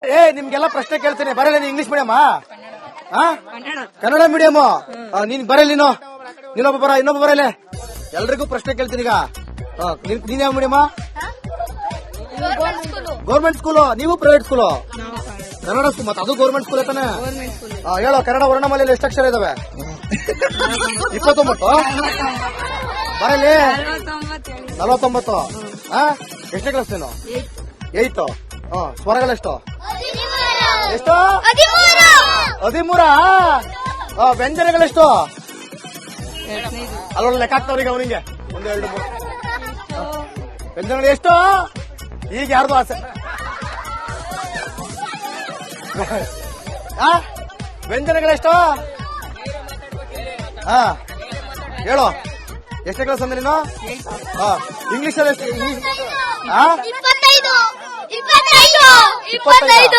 ನಿಮ್ಗೆಲ್ಲ ಪ್ರಶ್ನೆ ಕೇಳ್ತೀನಿ. ಬರಲ್ಲ ನೀನ್ ಇಂಗ್ಲಿಷ್ ಮೀಡಿಯಮ್ ಕನ್ನಡ ಮೀಡಿಯಮ್ ನೀನ್ ಬರಲ್ಲ ನೀನೊಬ್ಬ ಬರ ಇನ್ನೊಬ್ಬ ಬರಲ್ಲ. ಎಲ್ರಿಗೂ ಪ್ರಶ್ನೆ ಕೇಳ್ತೀನಿ ಈಗ. ನೀನ್ ಯಾವ ಮೀಡಿಯಮ್? Government school. ನೀವು ಪ್ರೈವೇಟ್ ಸ್ಕೂಲು? ಕನ್ನಡ ಸ್ಕೂಲ್. ಮತ್ತೆ ಅದು ಗೌರ್ಮೆಂಟ್ ಸ್ಕೂಲ್ ತಾನೆ. ಹೇಳೋ ಕನ್ನಡ ವರ್ಣಮಾಲೆಯಲ್ಲಿ ಎಷ್ಟು ಅಕ್ಷರ ಇದಾವೆ? 29. ಬರಲಿ 49. ಎಷ್ಟನೇ ಕ್ಲಾಸ್ ನೀನು? 8. ಸ್ವರಗಳೆಷ್ಟು? ಎಷ್ಟು? 13. ವ್ಯಂಜನಗಳೆಷ್ಟು? ಅಲ್ಲೊಂದು ಲೆಕ್ಕ ಆಗ್ತಾವ್ರೀಗ ಅವನಿಗೆ. 1 2 3 ವ್ಯಂಜನಗಳು ಎಷ್ಟು? ಈಗ ಯಾರ್ದು ಆಸೆ? ವ್ಯಂಜನಗಳೆಷ್ಟು? ಹೇಳು. ಎಷ್ಟನೇ ಕ್ಲಾಸ್ ಅಂದ್ರೆ ನೀನು? ಇಂಗ್ಲಿಷ್ ಅಲ್ಲಿ ಎಷ್ಟು? ಇಂಗ್ಲಿಷ್ 25.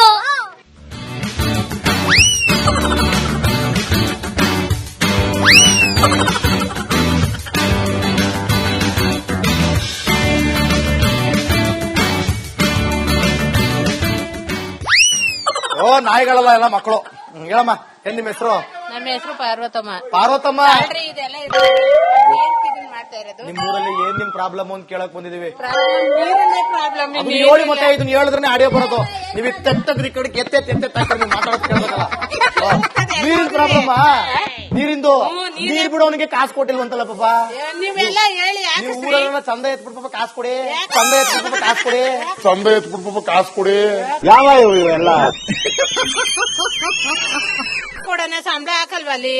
ನಾಯಿಗಳಲ್ಲ ಎಲ್ಲ ಮಕ್ಕಳು. ಹೇಳಮ್ಮ, ಏನ್ ನಿಮ್ಮ ಹೆಸರು? ನಮ್ಮ ಹೆಸರು ಪಾರ್ವತಮ್ಮ. ಪಾರ್ವತಮ್ಮ, ನಿಮ್ ಊರಲ್ಲಿ ಏನ್ ನಿಮ್ ಪ್ರಾಬ್ಲಮ್ ಅಂತ ಕೇಳಕ್ ಬಂದಿದೀವಿ. ಹೇಳಿ ಮತ್ತೆ ಇದನ್ನ ಹೇಳಿದ್ರೆ ಆಡಿಯೋ ಬರೋದು. ನೀವು ತೆತ್ತದ್ರಿ ಕಡೆಗೆ ಎತ್ತೆ ಮಾತಾಡೋದು ಕೇಳ್ಬೇಕಲ್ಲ. ನೀರಿನ ಪ್ರಾಬ್ಲಮ್. ನೀರಿಂದು ನೀರ್ ಬಿಡೋನಿಗೆ ಕಾಸು ಕೊಟ್ಟಿಲ್ವಂತಲ್ಲ ಪಾಪ. ನೀವು ಊರಲ್ಲ ಚಂದ ಎತ್ಬಿಟ್ಟು ಪಾಪ ಕಾಸು ಕೊಡಿ. ಚಂದ ಎತ್ಬಿಟ್ಟು ಪಾಪ ಕಾಸು ಕೊಡಿ. ಯಾವ ಇವೆಲ್ಲ ಕೊಡೋಣ ಸಂಬಳ ಹಾಕಲ್ವಾ ಅಲ್ಲಿ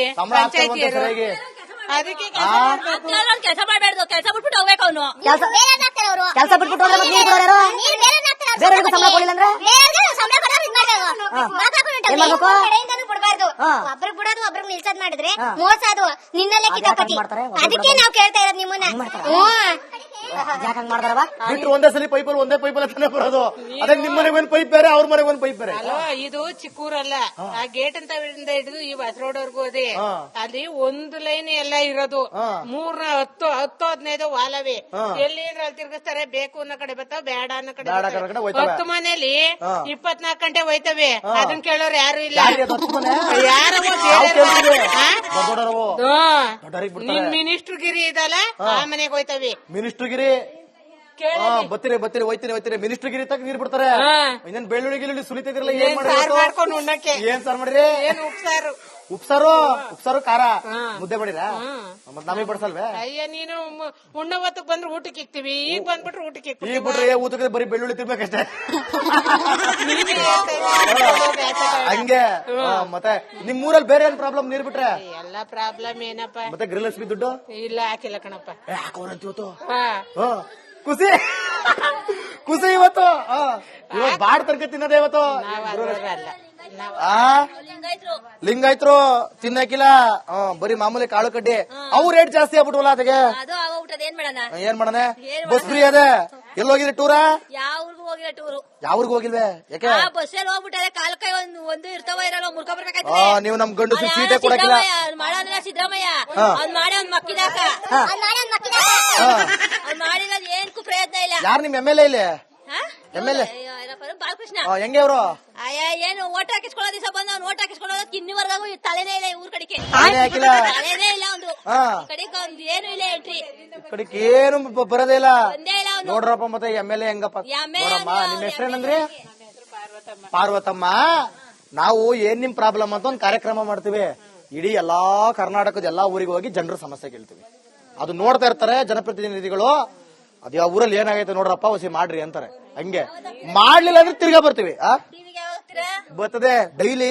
ಸರಿಯಾಗಿ? ಅದಕ್ಕೆ ಕೆಲಸ ಮಾಡಬಾರ್ದು. ಕೆಲಸ ಬಿಟ್ಬಿಟ್ಟು ಹೋಗ್ಬೇಕು. ಅವನು ಕೆಲಸ ಬಿಟ್ಬಿಟ್ಟು ಬಿಡಬಾರ್ದು. ಒಬ್ರಿಗೆ ಬಿಡೋದು ಒಬ್ರಿಗೆ ನಿಲ್ಸದ್ ಮಾಡಿದ್ರೆ ಮೋಸ. ಅದು ನಿನ್ನಲ್ಲೇ ಕಿತಾಪತಿ. ಅದಕ್ಕೆ ನಾವು ಕೇಳ್ತಾ ಇರೋದು ನಿಮ್ಮನ್ನ. ಬಿಟ್ರು ಒಂದೇ ಸಲ ಪೈಪಲ್ಲಿ ಒಂದೇ ಪೈಪಲ್ಲಿ ತಾನೇ ಬರೋದು. ಅದೇ ನಿಮ್ಮ ಮನೆಗೆ ಒಂದು ಪೈಪ್ ಬೇರೆ, ಅವ್ರ ಮನೆಗೆ ಒಂದು ಪೈಪ್ ಬೇರೆ. ಇದು ಚಿಕ್ಕೂರಲ್ಲ. ಆ ಗೇಟ್ ಅಂತ ಹಿಡಿದು ಈ ಬಸ್ ರೋಡ್ ವರ್ಗೂ ಅದೇ. ಅಲ್ಲಿ ಒಂದು ಲೈನ್ ಎಲ್ಲ ಇರೋದು. 10 15 ವಾಲವೇ. ಎಲ್ಲಿ ಅಲ್ಲಿ ತಿರ್ಗಿಸ್ತಾರೆ. ಬೇಕು ಅನ್ನೋ ಕಡೆ ಬರ್ತಾವ, ಬೇಡ ಅನ್ನೋ ಕಡೆ 10 ಮನೇಲಿ 24 ಗಂಟೆ ಹೋಯ್ತವೆ. ಅದನ್ನ ಕೇಳೋರು ಯಾರು ಇಲ್ಲ. ನಿನ್ ಮಿನಿಸ್ಟರ್ ಗಿರಿ ಇದಲ್ಲ, ಆ ಮನೆಗೆ ಹೋಯ್ತವೆ. ಮಿನಿಸ್ಟರ್ ಗಿರಿ ಬತ್ತೀರಿ ಹೋಯ್ತೀನಿ. ಮಿನಿಸ್ಟರ್ ಗಿರಿ ತಕ್ಕ ನೀರ್ ಬಿಡ್ತಾರೆ. ಇನ್ನೇನ್ ಬೆಳ್ಳುಳ್ಳಿ ಸುಲಿತಿದ್ರಲ್ಲ, ಏನ್ ಮಾಡ್ಕೊಂಡು ಉಣ್ಣಕ್ಕೆ? ಏನ್ ಸಾರ್ ಮಾಡಿರಿ? ಉಪ್ಸಾರು ಖಾರ ಮುದ್ದೆ ಮಾಡಿರಾ? ಮತ್ ನಮಗೆ ಬಡ್ಸಲ್ವೇ? ಅಯ್ಯ, ನೀನು ಉಣ್ಣ ಹೊತ್ತಕ್ ಬಂದ್ರೆ ಊಟಕ್ಕೆ ಇಕ್ತಿವಿ. ಈಗ ಬಂದ್ಬಿಟ್ರೆ ಊಟಕ್ಕೆ ಈಗ ಬಿಟ್ರೆ ಊಟಕ್ಕೆ ಬರೀ ಬೆಳ್ಳುಳ್ಳಿ ತಿನ್ಬೇಕಷ್ಟೇ. ಹಂಗೆ. ಮತ್ತೆ ನಿಮ್ ಊರಲ್ಲಿ ಬೇರೆ ಏನ್ ಪ್ರಾಬ್ಲಮ್? ನೀರ್ ಬಿಟ್ರೆ ಎಲ್ಲಾ ಪ್ರಾಬ್ಲಮ್. ಏನಪ್ಪ ಮತ್ತೆ ಗೃಹಲಕ್ಷ್ಮಿ ದುಡ್ಡು ಇಲ್ಲ, ಹಾಕಿಲ್ಲ ಕಣಪ್ಪ. ಹಾಕೋರಂತ ಖುಷಿ ಇವತ್ತು. ಇವತ್ತು ಬಾಡ್ ತರ್ಕ ತಿನ್ನೋದೇ ಇವತ್ತು. ಲಿಂಗಾಯ್ತರು ತಿನ್ನಕಿಲ್ಲ, ಬರೀ ಮಾಮೂಲಿ ಕಾಳು ಕಡ್ಡಿ. ಅವು ರೇಟ್ ಜಾಸ್ತಿ ಆಗ್ಬಿಟ್ವಲ್ಲ. ಅದಕ್ಕೆ ಏನ್ ಮಾಡೋಣ? ಬಸ್ ಫ್ರೀ ಅದೇ. ಎಲ್ಲೋಗಿದ್ರಿ ಟೂರ? ಯಾವ್ರಿಗೂ ಹೋಗಿಲ್ಲ ಟೂರು. ಯಾವ್ರಿಗೂ ಹೋಗಿಲ್ವೇ? ಯಾಕೆ? ಬಸ್ಸಲ್ಲಿ ಹೋಗ್ಬಿಟ್ಟೆ. ಕಾಲ ಕೈ ಒಂದು ಇರ್ತಾವ ಇರಲ್ಲ, ಮುರ್ಕೊಬರ್ಬೇಕಾಯ್ತು. ನೀವು ನಮ್ ಗಂಡು ಸೀಟೆ ಕೊಡಕಿಲ್ಲ. ಮಾಡೋಣ ಸಿದ್ದರಾಮಯ್ಯ. ಅವ್ನ್ ಮಾಡಿ ಅವ್ನ್ ಮಕ್ಕಿದಾಕ ಮಾಡಿರೋದು ಏನ್ಕೂ ಪ್ರಯತ್ನ ಇಲ್ಲ. ಯಾರು ನಿಮ್ ಎಮ್ ಎಲ್ ಎ ಇಲ್ಲಿ? ಬಾಲಕೃಷ್ಣ. ಹೆಂಗೆ ಅವರು? ಏನು ಓಟ್ ಹಾಕಿಸ್ಕೊಳ್ಳೋ ದಿವಸ ಬಂದು ಅವ್ನು ಓಟ್ ಹಾಕಿಸ್ಕೊಳ್ಳೋದಕ್ಕೆ ಇನ್ನಿವರೆಗೂ ತಲೆನೇ ಇಲ್ಲ. ಊರ್ ಕಡೆಗೆ ತಲೆನೇ ಇಲ್ಲ. ಒಂದು ಕಡೆಗೆ ಒಂದು ಏನು ಇಲ್ಲ. ಎಂಟ್ರಿ ಕಡೆಗೆ ಏನು ಬರೋದೇ ಇಲ್ಲ. ಒಂದೇ ಇಲ್ಲ. ನೋಡ್ರಪ್ಪ ಮತ್ತೆ ಎಮ್ ಎಲ್ ಎ ಹೆಂಗಪ್ಪ. ನಿಮ್ ಹೆಸರೇನಂದ್ರಿ? ಪಾರ್ವತಮ್ಮ. ನಾವು ಏನ್ ನಿಮ್ ಪ್ರಾಬ್ಲಮ್ ಅಂತ ಒಂದು ಕಾರ್ಯಕ್ರಮ ಮಾಡ್ತೀವಿ. ಇಡೀ ಎಲ್ಲಾ ಕರ್ನಾಟಕದ ಎಲ್ಲಾ ಊರಿಗೆ ಹೋಗಿ ಜನರ ಸಮಸ್ಯೆ ಕೇಳ್ತೀವಿ. ಅದು ನೋಡ್ತಾ ಇರ್ತಾರೆ ಜನಪ್ರತಿನಿಧಿಗಳು. ಅದ್ ಯಾವ ಊರಲ್ಲಿ ಏನಾಗೈತೆ ನೋಡ್ರಪ್ಪ, ಹೊಸಿ ಮಾಡ್ರಿ ಅಂತಾರೆ. ಹಂಗೆ ಮಾಡ್ಲಿಲ್ಲ ಅಂದ್ರೆ ತಿರ್ಗಾ ಬರ್ತೀವಿ. ಬರ್ತದೆ ಡೈಲಿ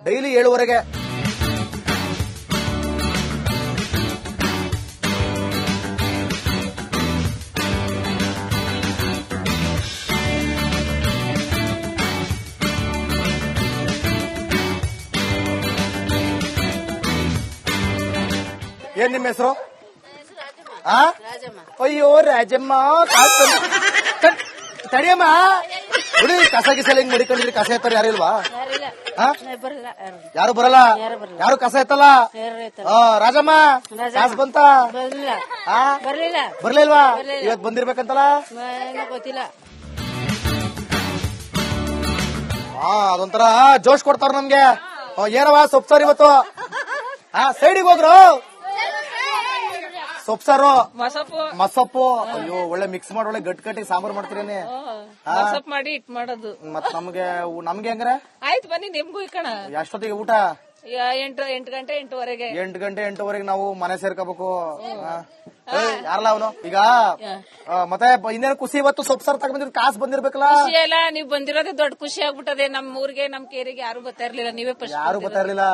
7:00ವರೆಗೆ. ಏನ್ ನಿಮ್ಮ ಹೆಸರು? ಅಯ್ಯೋ ರಾಜಮ್ಮ, ತಡಿಯಮ್ಮ. ಹುಡಿ ಕಸ ಗಿಸಲ ಹಿಂಗ್ ಮಡಿಕೊಂಡಿದ್ರಿ. ಕಸ ಎತ್ತಾರ ಯಾರು ಇಲ್ವಾ? ಯಾರು ಬರಲ್ಲ? ಯಾರು ಕಸ ಎತ್ತಲ್ಲ? ರಾಜಮ್ಮ ಕಾಸು ಬಂತ? ಬರ್ಲಿಲ್ವಾ? ಇವತ್ ಬಂದಿರ್ಬೇಕಂತಲ್ಲ. ಗೊತ್ತಿಲ್ಲ. ಅದೊಂಥರ ಜೋಶ್ ಕೊಡ್ತಾರ ನಮ್ಗೆ. ಏನವ ಸೊಪ್ಪು ಸಾರು ಇವತ್ತು? ಸೈಡಿಗೆ ಹೋಗ್ರು. ಸೊಪ್ಪು ಸಾರು, ಮಸಪ್ಪು. ಅಯ್ಯೋ, ಒಳ್ಳೆ ಮಿಕ್ಸ್ ಮಾಡಿ ಒಳ್ಳೆ ಗಟ್ಟಿ ಸಾಂಬಾರ್ ಮಾಡ್ತೀರೇನೆ. ಮಾಡಿ ಇಟ್ ಮಾಡೋದು. ಮತ್ ನಮ್ಗೆ ಹೆಂಗ್ರೆ? ಆಯ್ತು ಬನ್ನಿ, ನಿಮ್ಗೂ ಇಕ್ಕಣ. ಎಷ್ಟೊತ್ತಿಗೆ ಊಟ? 8 ಗಂಟೆ 8:30. 8 ಗಂಟೆ 8:30 ನಾವು ಮನೆ ಸೇರ್ಕೋಬೇಕು. ಯಾರಲ್ಲ ಅವನು ಈಗ? ಮತ್ತೆ ಇನ್ನೇನು ಖುಷಿ ಇವತ್ತು ಸೊಪ್ಪು ಸಾರು ತಗೊಂಡಿದ್ ಕಾಸು ಬಂದಿರ್ಬೇಕಲ್ಲ? ಖುಷಿ ಅಲ್ಲ, ನೀವ್ ಬಂದಿರೋದೇ ದೊಡ್ಡ ಖುಷಿ ಆಗ್ಬಿಟ್ಟದೆ. ನಮ್ ಊರಿಗೆ ನಮ್ ಕೇರಿಗೆ ಯಾರು ಬರ್ತಾ ಇರ್ಲಿಲ್ಲ, ನೀವೇ ಫಸ್ಟ್. ಯಾರು ಬರ್ತಾ ಇರ್ಲಿಲ್ಲ,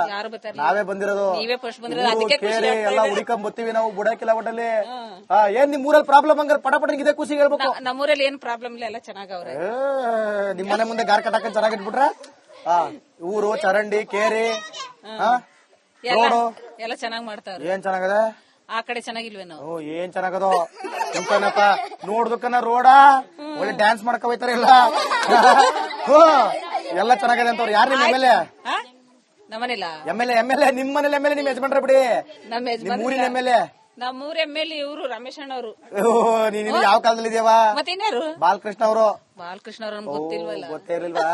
ನಾವೇ ಬಂದಿರೋದು. ನೀವೇ ಫಸ್ಟ್ ಬಂದಿರೋದು, ಅದಕ್ಕೆ ಕೇರಿ ಎಲ್ಲ ಹುಡುಕೊಂಡ್ ಬರ್ತೀವಿ ನಾವು ಬುಡಕಿಲ್ಲ ಒಟ್ಟಲ್ಲಿ. ಏನ್ ನಿಮ್ ಊರಲ್ಲಿ ಪ್ರಾಬ್ಲಮ್ ಹಂಗಾರೆ ಪಟ ಇದೇ ಖುಷಿ ಹೇಳ್ಬೇಕು. ನಮ್ಮೂರಲ್ಲಿ ಏನ್ ಪ್ರಾಬ್ಲಮ್ ಇಲ್ಲ, ಎಲ್ಲ ಚೆನ್ನಾಗವ್ರೆ. ನಿಮ್ ಮನೆ ಮುಂದೆ ಗಾರ್ ಕಟ್ಟಾಕ ಚೆನ್ನಾಗಿಟ್ಬಿಟ್ರ ಊರು ಚರಂಡಿ ಕೇರಿ ರೋಡು ಎಲ್ಲ ಚೆನ್ನಾಗ್ ಮಾಡ್ತಾವ್ರೆ. ಏನ್ ಚೆನ್ನಾಗದೆ? ಆ ಕಡೆ ಚೆನ್ನಾಗಿಲ್ವೇನೋ? ಏನ್ ಚೆನ್ನಾಗದೋ ಎಂತನಪ್ಪ ನೋಡ್ಬೇಕನ್ನ ರೋಡ ಒಳ್ಳೆ ಡ್ಯಾನ್ಸ್ ಮಾಡಕ ಹೋಯ್ತಾರ ಎಲ್ಲ. ಎಲ್ಲ ಚೆನ್ನಾಗಿದೆ ಅಂತವ್ರು. ಯಾರು ನಿಮ್ ಎಮ್ ಎಲ್ ಎ? ನಮ್ಮನೆಲ್ಲ ಎಮ್ ಎಲ್ ಎ ನಿಮ್ ಮನೇಲಿ ಎಮ್ ಎಲ್ ಎ ನಿಮ್ ಯಜಮಾನ್ರ ಬಿಡಿ. ನಮ್ಮ ಊರಿನ ಎಮ್ ಎಲ್ ಎ ನಮ್ಮೂರ ಎಮ್ ಎಲ್ ಎ ಇವರು ರಮೇಶ್ ಅಣ್ಣವ್ರು. ನೀನ್ ಯಾವ ಕಾಲದಲ್ಲಿ ಇದೆಯವ? ಮತ್ತಿನ್ಯಾರು? ಬಾಲಕೃಷ್ಣ ಅವರು. ಬಾಲಕೃಷ್ಣ ಅವ್ರ ಗೊತ್ತಿಲ್ವಲ್ಲ. ಗೊತ್ತೇ ಇರ್ಲಿಲ್ವಾ?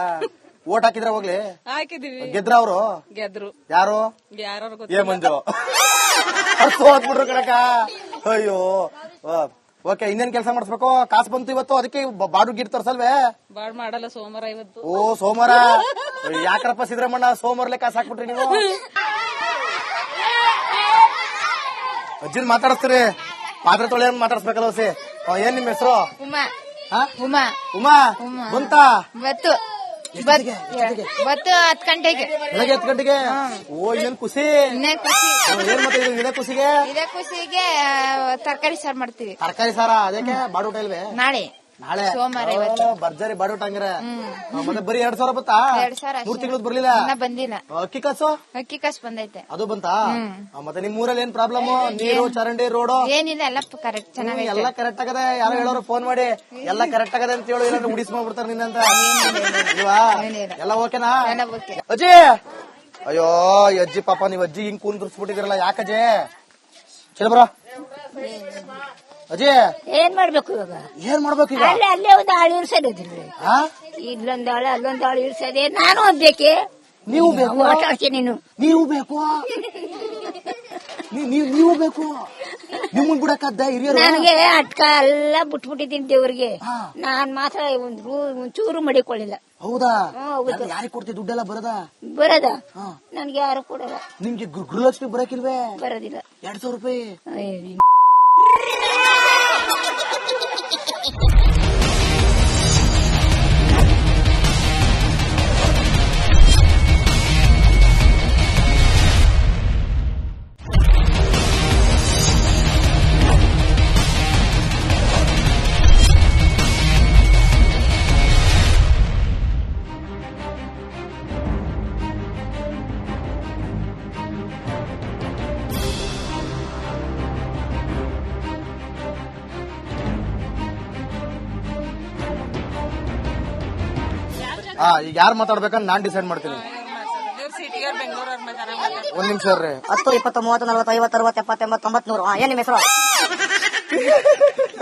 ಓಟ್ ಹಾಕಿದ್ರ ಹೋಗ್ಲಿ? ಹಾಕಿದೀವಿ. ಗೆದ್ರ ಅವರು? ಗೆದ್ರು. ಯಾರು? ಯಾರು ಏ ಮಂಜು ಹೋದ್ಬಿಟ್ರು ಕಣಕ. ಅಯ್ಯೋ ಓಕೆ, ಇನ್ನೇನ್ ಕೆಲಸ ಮಾಡಿಸ್ಬೇಕು? ಕಾಸು ಬಂತು ಇವತ್ತು, ಅದಕ್ಕೆ ಬಾಡು ಗಿಟ್ ತರ್ಸಲ್ವೇ? ಬಾಡ್ ಮಾಡಲ್ಲ, ಸೋಮವಾರ ಇವತ್ತು. ಸೋಮವಾರ ಯಾಕ್ರಪ್ಪ ಸಿದ್ದರಾಮಣ್ಣ ಸೋಮವಾರಲ್ಲೇ ಕಾಸು ಹಾಕ್ಬಿಟ್ರಿ ನೀವು? ಅಜ್ಜಿನ್ ಮಾತಾಡಿಸ್ತೀರಿ, ಪಾತ್ರೆ ತೊಳೆ ಮಾತಾಡ್ಸ್ಬೇಕಲ್ಲ ಹೊಸಿ. ಏನ್ ನಿಮ್ ಹೆಸರು? ಉಮಾ. ಉಮಾ. ಉಮಾ ಬಂತ? ಬತ್ತು 10 ಗಂಟೆಗೆ. ಬೆಳಗ್ಗೆ 10 ಗಂಟೆಗೆ. ಇನ್ನೇನ್ ಖುಷಿ? ಏನ್ ಮತ್ತೆ ಇದೇ ಖುಷಿಗೆ? ಇದೇ ಖುಷಿಗೆ ತರಕಾರಿ ಸಾರು ಮಾಡ್ತೀವಿ. ತರಕಾರಿ ಸಾರ? ಅದಕ್ಕೆ ಬಾಡೂಟ ಇಲ್ವೇ? ನಾಳೆ ಸೋಮವಾರ. ಭರ್ಜರಿ ಬಾಡೂಟ ಹಂಗಾರೆ. ಮತ್ತೆ ಬರೀ 2,000 ಬತ್ತಾ? 2,000. 3 ತಿಂಗಳು ಬರ್ಲಿಲ್ಲ? ಬಂದಿಲ್ಲ. ಅಕ್ಕಿ ಕಾಸು? ಅಕ್ಕಿ ಕಾಸು ಬಂದೈತೆ. ಅದು ಬಂತಾ? ಮತ್ತೆ ನಿಮ್ ಊರಲ್ಲಿ ಏನ್ ಪ್ರಾಬ್ಲಮ್? ನೀರು ಚರಂಡಿ ರೋಡು ಏನಿಲ್ಲ, ಎಲ್ಲ ಕರೆಕ್ಟ್ ಚೆನ್ನಾಗಿ ಎಲ್ಲ ಕರೆಕ್ಟ್ ಆಗದೆ. ಯಾರೋ ಹೇಳೋರು ಫೋನ್ ಮಾಡಿ ಎಲ್ಲ ಕರೆಕ್ಟ್ ಆಗದೆ ಅಂತ ಹೇಳಿ ಇಲ್ಲ ಉಡಿಸ್ಕೊಂಡ್ಬಿಡ್ತಾರೆ ನಿನ್ನಂತ. ಇಲ್ವಾ? ಎಲ್ಲ ಓಕೆನಾ ಅಜ್ಜಿ? ಅಯ್ಯೋ ಅಜ್ಜಿ ಪಾಪ, ನೀವ್ ಅಜ್ಜಿ ಹಿಂಗ್ ಕುಂದ್ರಿಸ್ಬಿಟ್ಟಿದಿರಲ್ಲ, ಯಾಕಜ್ಜಿ? ಚಲ ಬರ ಅಜ್ಜಿ. ಏನ್ ಮಾಡ್ಬೇಕು ಇವಾಗ? ಏನ್ ಮಾಡ್ಬೇಕು ಈಗ? ಅಲ್ಲೇ ಒಂದು ಆಳು ಇರ್ಸೋದಿಲ್ಲ, ಇಲ್ಲೊಂದು ಆಳು ಅಲ್ಲೊಂದು ಆಳು ಇರ್ಸೋದೆ. ನಾನು ಓದ್ಬೇಕೆ? ನೀವು ಬೇಕು? ನೀನು ನೀವು ಬೇಕು? ನೀವು ಬೇಕು? ನಿಮ್ಮನ್ ಬಿಡಕ್ಕದ್ದ ಹಿರಿಯರು? ನನಗೆ ಅಟ್ಕ ಎಲ್ಲ ಬಿಟ್ಬಿಟ್ಟಿದ್ದೀನಿ ದೇವ್ರಿಗೆ. ನಾನ್ ಮಾತ್ರ ಒಂಚೂರು ಮಡಿಕೊಳ್ಳಿಲ್ಲ. ಹೌದಾ? ಯಾರಿಗೆ ಕೊಡ್ತೀವಿ ದುಡ್ಡೆಲ್ಲ? ಬರದ ನನ್ಗೆ ಯಾರು ಕೊಡಲ್ಲ. ನಿಮ್ಗೆ ಗೃಹಲಕ್ಷ್ಮಿ ಬರಕಿಲ್ವೇ? ಬರೋದಿಲ್ಲ. 2,000 ರೂಪಾಯಿ. ಈಗ ಯಾರು ಮಾತಾಡ್ಬೇಕಂತ ನಾನ್ ಡಿಸೈಡ್ ಮಾಡ್ತೀನಿ. ಒಂದ್ ನಿಮಿಷ ರೀ. 10, 20, 30, 40, 50, 60, 70, 80, 90, 100. ಏನ್ ನಿಮ್ ಹೆಸರು?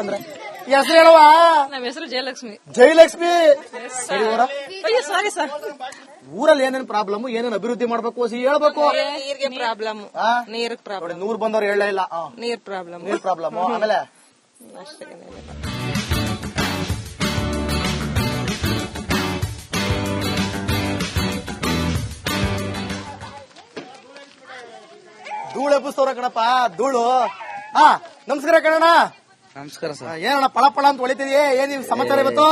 ಅಂದ್ರೆ ಹೆಸರು ಹೇಳುವ? ನಮ್ಮ ಹೆಸರು ಜಯಲಕ್ಷ್ಮಿ. ಜಯಲಕ್ಷ್ಮಿ. ಸರಿ ಊರ? Sorry sir. ಊರಲ್ಲಿ ಏನೇನ್ ಪ್ರಾಬ್ಲಮ್, ಏನೇನ್ ಅಭಿವೃದ್ಧಿ ಮಾಡ್ಬೇಕು ಹೇಳ್ಬೇಕು. ನೀರ್ಗೆ ಪ್ರಾಬ್ಲಮ್. ನೀರ್ ಪ್ರಾಬ್ಲಮ್. 100 ಬಂದವ್ರು ಹೇಳಲೇ ಇಲ್ಲ. ನೀರ್ ಪ್ರಾಬ್ಲಮ್. ನೀರ್ ಪ್ರಾಬ್ಲಮ್. ಆಮೇಲೆ ಧೂಳು ಎಬ್ಬಿಸ್ತವ್ರ ಕಣಪ್ಪ, ಧೂಳು. ನಮಸ್ಕಾರ ಕಣಣ್ಣ. ನಮಸ್ಕಾರ ಸರ್. ಏನಣ್ಣ ಪಳ ಪಳ ಅಂತ ಹೊಳಿತಿದ್ಯೆ? ಏನ್ ಸಮಾಚಾರ ಇವತ್ತು?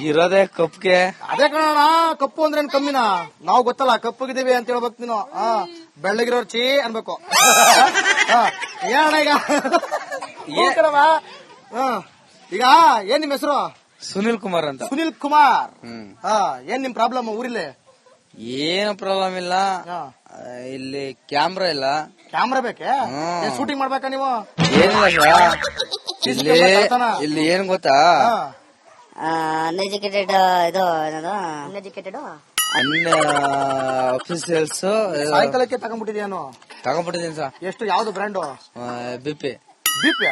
ಇರೋದೇ ಕಪ್ಗೆ. ಅದೇ ಕಣಣ್ಣ, ಕಪ್ಪು ಅಂದ್ರೆ ಏನ್ ಕಮ್ಮಿನ? ನಾವು ಗೊತ್ತಲ್ಲ ಕಪ್ಪಗಿದ್ದೀವಿ ಅಂತ ಹೇಳ್ಬೇಕು ನೀನು. ಬೆಳ್ಳಗಿರೋರ್ ಚೀ ಅನ್ಬೇಕು. ಏನಣ್ಣ ಈಗ? ಈಗ ಏನ್ ನಿಮ್ ಹೆಸರು? ಸುನಿಲ್ ಕುಮಾರ್ ಅಂತ. ಸುನಿಲ್ ಕುಮಾರ್. ಏನ್ ನಿಮ್ ಪ್ರಾಬ್ಲಮ್ ಊರಿಲ್ಲಿ? ಏನು ಪ್ರಾಬ್ಲಮ್ ಇಲ್ಲ, ಇಲ್ಲಿ ಕ್ಯಾಮ್ರಾ ಇಲ್ಲ. ಕ್ಯಾಮ್ರಾ ಬೇಕೆ? ಶೂಟಿಂಗ್ ಮಾಡ್ಬೇಕಾ ನೀವು? ಏನಿಲ್ಲ ಇಲ್ಲಿ ಏನ್ ಗೊತ್ತಾ, ಅನ್ಎಜುಕೇಟೆಡ್ ಇದು ಏನದು ಅನ್ಎಜುಕೇಟೆಡ್ ಅಫಿಷಿಯಲ್ಸ್ ಸಾಯಂಕಾಲಕ್ಕೆ ತಗೊಂಡ್ಬಿಟ್ಟಿದ್ಯಾನು? ತಗೊಂಡ್ಬಿಟ್ಟಿದ್ದೀನಿ ಸರ್. ಎಷ್ಟು? ಯಾವ್ದು ಬ್ರ್ಯಾಂಡು? ಬಿಪಿ. ಬಿಪಿ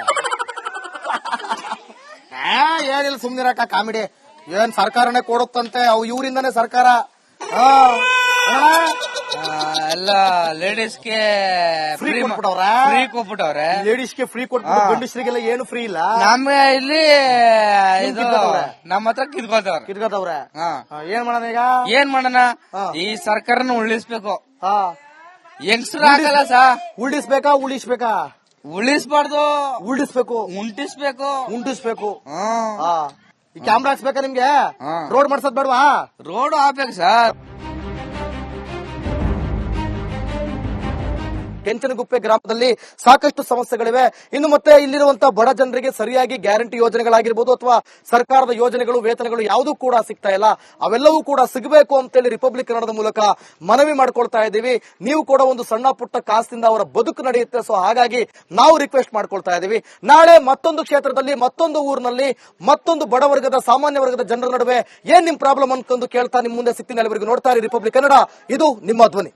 ಏನಿಲ್ಲ ಸುಮ್ನಿರಕ್ಕ ಕಾಮಿಡಿ. ಏನ್ ಸರ್ಕಾರನೇ ಕೊಡುತ್ತಂತೆ, ಅವು ಇವರಿಂದಾನೇ ಸರ್ಕಾರ ಎಲ್ಲ ಲೇಡೀಸ್ಗೆ ಫ್ರೀ ಕೊಟ್ಬಿಟ್ಟವ್ರ ಫ್ರೀ ಕೊಟ್ಬಿಟ್ಟವ್ರೆ. ಲೇಡೀಸ್ಗೆ ಫ್ರೀ ಕೊಟ್ಬಿಟ್ಟು ಗಂಡಸರಿಗೆಲ್ಲ ಏನು ಫ್ರೀ ಇಲ್ಲ. ನಮ್ಗೆ ಇಲ್ಲಿ ಇದು ನಮ್ಮ ಹತ್ರ ಕಿತ್ಕೋತವ್ರೆ. ಏನ್ ಮಾಡೋಣ ಈಗ? ಏನ್ ಮಾಡೋಣ, ಈ ಸರ್ಕಾರನ ಉಳಿಸ್ಬೇಕು. ಹಾ, ಹೆಂಗಸ್ರು ಆಗಲ್ಲ ಸಾ. ಉಳಿಸ್ಬೇಕಾ ಉಳಿಸ್ಬೇಕಾ? ಉಳಿಸ್ಬಾರ್ದು, ಉಳಿಸ್ಬೇಕು. ಉಂಟಿಸ್ಬೇಕು. ಈ ಕ್ಯಾಮ್ರಾ ಹಾಕ್ಸ್ಬೇಕಾ ನಿಮ್ಗೆ? ರೋಡ್ ಮಾಡ್ಸೋದ್ ಬೇಡವಾ? ರೋಡ್ ಹಾಕ್ಬೇಕು ಸರ್. ಕೆಂಚನಗುಪ್ಪೆ ಗ್ರಾಮದಲ್ಲಿ ಸಾಕಷ್ಟು ಸಮಸ್ಯೆಗಳಿವೆ. ಇನ್ನು ಮತ್ತೆ ಇಲ್ಲಿರುವಂತಹ ಬಡ ಜನರಿಗೆ ಸರಿಯಾಗಿ ಗ್ಯಾರಂಟಿ ಯೋಜನೆಗಳಾಗಿರ್ಬೋದು ಅಥವಾ ಸರ್ಕಾರದ ಯೋಜನೆಗಳು, ವೇತನಗಳು ಯಾವುದೂ ಕೂಡ ಸಿಗ್ತಾ ಇಲ್ಲ. ಅವೆಲ್ಲವೂ ಕೂಡ ಸಿಗಬೇಕು ಅಂತೇಳಿ ರಿಪಬ್ಲಿಕ್ ಕನ್ನಡದ ಮೂಲಕ ಮನವಿ ಮಾಡ್ಕೊಳ್ತಾ ಇದ್ದೀವಿ. ನೀವು ಕೂಡ ಒಂದು ಸಣ್ಣ ಪುಟ್ಟ ಕಾಸಿನಿಂದ ಅವರ ಬದುಕು ನಡೆಯುತ್ತೆ. ಸೊ ಹಾಗಾಗಿ ನಾವು ರಿಕ್ವೆಸ್ಟ್ ಮಾಡ್ಕೊಳ್ತಾ ಇದ್ದೀವಿ. ನಾಳೆ ಮತ್ತೊಂದು ಕ್ಷೇತ್ರದಲ್ಲಿ, ಮತ್ತೊಂದು ಊರಿನಲ್ಲಿ, ಮತ್ತೊಂದು ಬಡವರ್ಗದ, ಸಾಮಾನ್ಯ ವರ್ಗದ ಜನರ ನಡುವೆ ಏನ್ ನಿಮ್ ಪ್ರಾಬ್ಲಮ್ ಅನ್ಕೊಂಡು ಕೇಳ್ತಾ ನಿಮ್ ಮುಂದೆ ಸಿಗ್ತೀನಿ. ಅಲ್ಲಿವರೆಗೂ ನೋಡ್ತಾ ಇರಿ ರಿಪಬ್ಲಿಕ್ ಕನ್ನಡ. ಇದು ನಿಮ್ಮ ಧ್ವನಿ.